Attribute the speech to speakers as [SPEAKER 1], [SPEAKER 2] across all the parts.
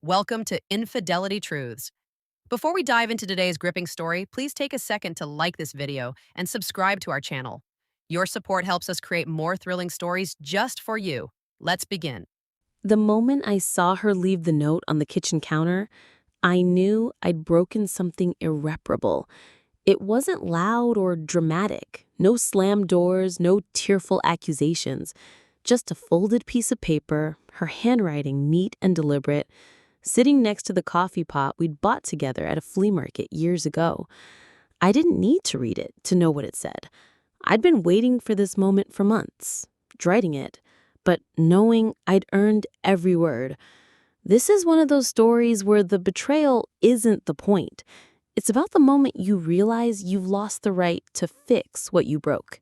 [SPEAKER 1] Welcome to Infidelity Truths. Before we dive into today's gripping story, please take a second to like this video and subscribe to our channel. Your support helps us create more thrilling stories just for you. Let's begin.
[SPEAKER 2] The moment I saw her leave the note on the kitchen counter, I knew I'd broken something irreparable. It wasn't loud or dramatic. No slammed doors, no tearful accusations. Just a folded piece of paper, her handwriting neat and deliberate, sitting next to the coffee pot we'd bought together at a flea market years ago. I didn't need to read it to know what it said. I'd been waiting for this moment for months, dreading it, but knowing I'd earned every word. This is one of those stories where the betrayal isn't the point. It's about the moment you realize you've lost the right to fix what you broke.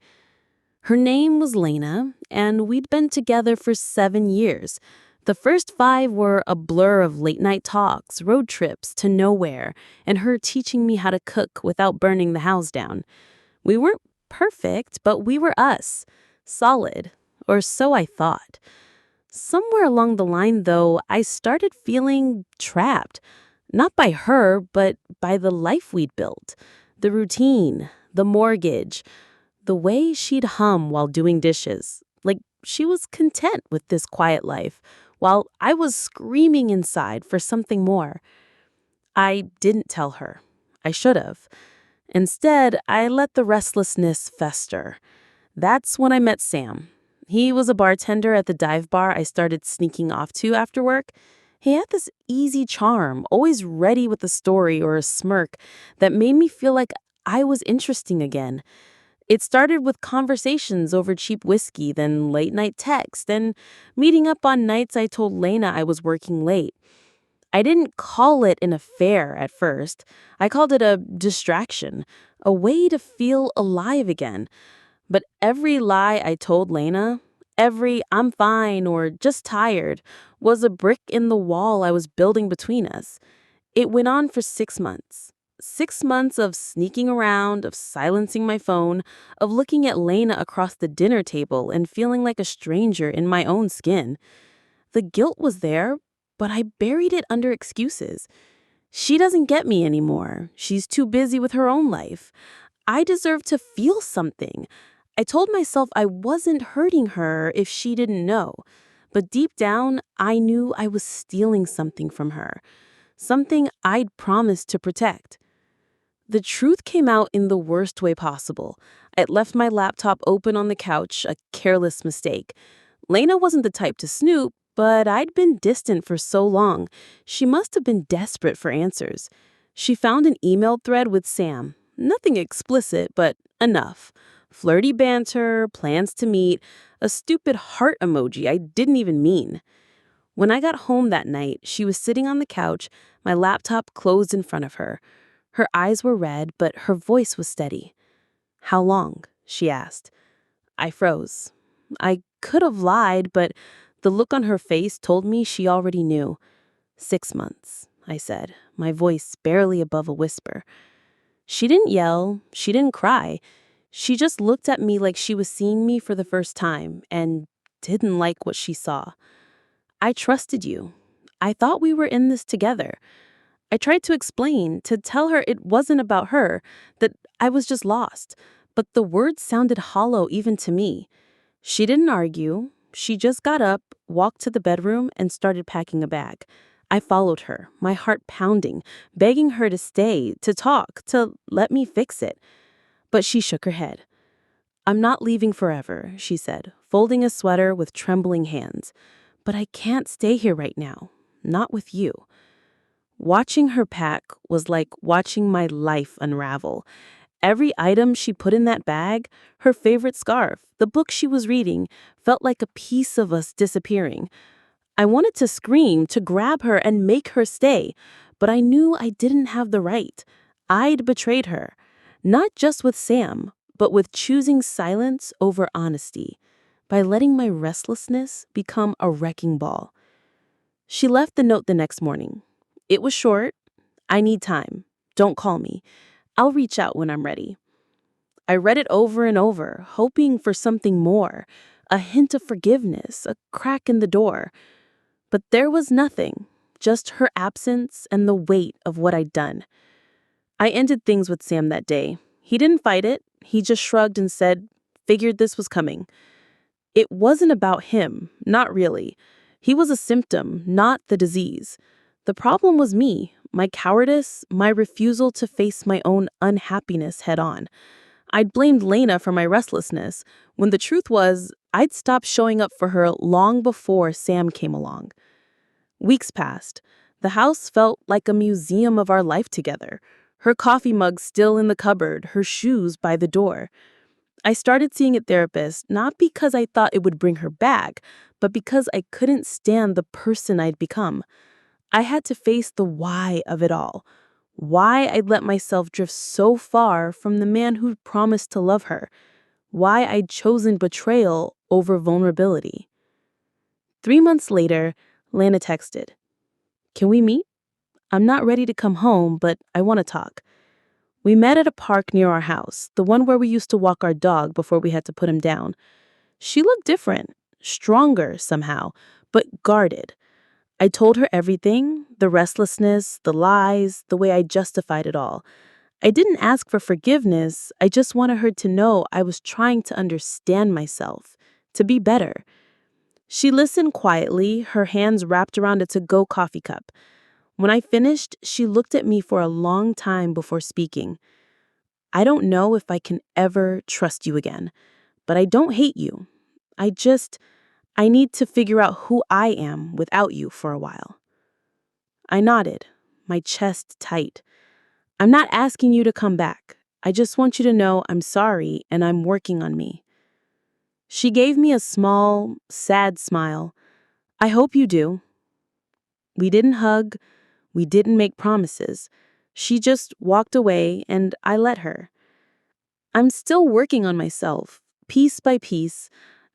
[SPEAKER 2] Her name was Lena, and we'd been together for 7 years. The first 5 were a blur of late-night talks, road trips to nowhere, and her teaching me how to cook without burning the house down. We weren't perfect, but we were us. Solid, or so I thought. Somewhere along the line, though, I started feeling trapped. Not by her, but by the life we'd built. The routine, the mortgage, the way she'd hum while doing dishes. Like she was content with this quiet life, while I was screaming inside for something more. I didn't tell her. I should have. Instead, I let the restlessness fester. That's when I met Sam. He was a bartender at the dive bar I started sneaking off to after work. He had this easy charm, always ready with a story or a smirk that made me feel like I was interesting again. It started with conversations over cheap whiskey, then late-night text, and meeting up on nights I told Lena I was working late. I didn't call it an affair at first. I called it a distraction, a way to feel alive again. But every lie I told Lena, every "I'm fine" or "just tired," was a brick in the wall I was building between us. It went on for 6 months. 6 months of sneaking around, of silencing my phone, of looking at Lena across the dinner table and feeling like a stranger in my own skin. The guilt was there, but I buried it under excuses. She doesn't get me anymore. She's too busy with her own life. I deserve to feel something. I told myself I wasn't hurting her if she didn't know. But deep down, I knew I was stealing something from her. Something I'd promised to protect. The truth came out in the worst way possible. I'd left my laptop open on the couch, a careless mistake. Lena wasn't the type to snoop, but I'd been distant for so long. She must have been desperate for answers. She found an email thread with Sam. Nothing explicit, but enough. Flirty banter, plans to meet, a stupid heart emoji I didn't even mean. When I got home that night, she was sitting on the couch, my laptop closed in front of her. Her eyes were red, but her voice was steady. "How long?" she asked. I froze. I could have lied, but the look on her face told me she already knew. 6 months, I said, my voice barely above a whisper. She didn't yell, she didn't cry. She just looked at me like she was seeing me for the first time and didn't like what she saw. "I trusted you. I thought we were in this together." I tried to explain, to tell her it wasn't about her, that I was just lost. But the words sounded hollow even to me. She didn't argue. She just got up, walked to the bedroom, and started packing a bag. I followed her, my heart pounding, begging her to stay, to talk, to let me fix it. But she shook her head. "I'm not leaving forever," she said, folding a sweater with trembling hands. "But I can't stay here right now. Not with you." Watching her pack was like watching my life unravel. Every item she put in that bag, her favorite scarf, the book she was reading, felt like a piece of us disappearing. I wanted to scream, to grab her and make her stay, but I knew I didn't have the right. I'd betrayed her, not just with Sam, but with choosing silence over honesty, by letting my restlessness become a wrecking ball. She left the note the next morning. It was short. "I need time. Don't call me. I'll reach out when I'm ready." I read it over and over, hoping for something more, a hint of forgiveness, a crack in the door. But there was nothing, just her absence and the weight of what I'd done. I ended things with Sam that day. He didn't fight it, he just shrugged and said, "Figured this was coming." It wasn't about him, not really. He was a symptom, not the disease. The problem was me, my cowardice, my refusal to face my own unhappiness head on. I'd blamed Lena for my restlessness, when the truth was, I'd stopped showing up for her long before Sam came along. Weeks passed. The house felt like a museum of our life together. Her coffee mug still in the cupboard, her shoes by the door. I started seeing a therapist not because I thought it would bring her back, but because I couldn't stand the person I'd become. I had to face the why of it all. Why I'd let myself drift so far from the man who'd promised to love her. Why I'd chosen betrayal over vulnerability. 3 months later, Lana texted, "Can we meet? I'm not ready to come home, but I want to talk." We met at a park near our house, the one where we used to walk our dog before we had to put him down. She looked different, stronger somehow, but guarded. I told her everything, the restlessness, the lies, the way I justified it all. I didn't ask for forgiveness, I just wanted her to know I was trying to understand myself, to be better. She listened quietly, her hands wrapped around a to-go coffee cup. When I finished, she looked at me for a long time before speaking. "I don't know if I can ever trust you again, but I don't hate you. I need to figure out who I am without you for a while." I nodded, my chest tight. "I'm not asking you to come back. I just want you to know I'm sorry and I'm working on me." She gave me a small, sad smile. "I hope you do." We didn't hug. We didn't make promises. She just walked away and I let her. I'm still working on myself, piece by piece,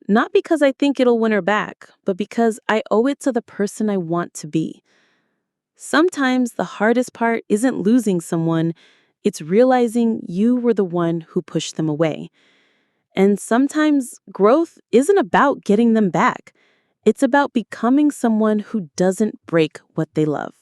[SPEAKER 2] not because I think it'll win her back, but because I owe it to the person I want to be. Sometimes the hardest part isn't losing someone, it's realizing you were the one who pushed them away. And sometimes growth isn't about getting them back. It's about becoming someone who doesn't break what they love.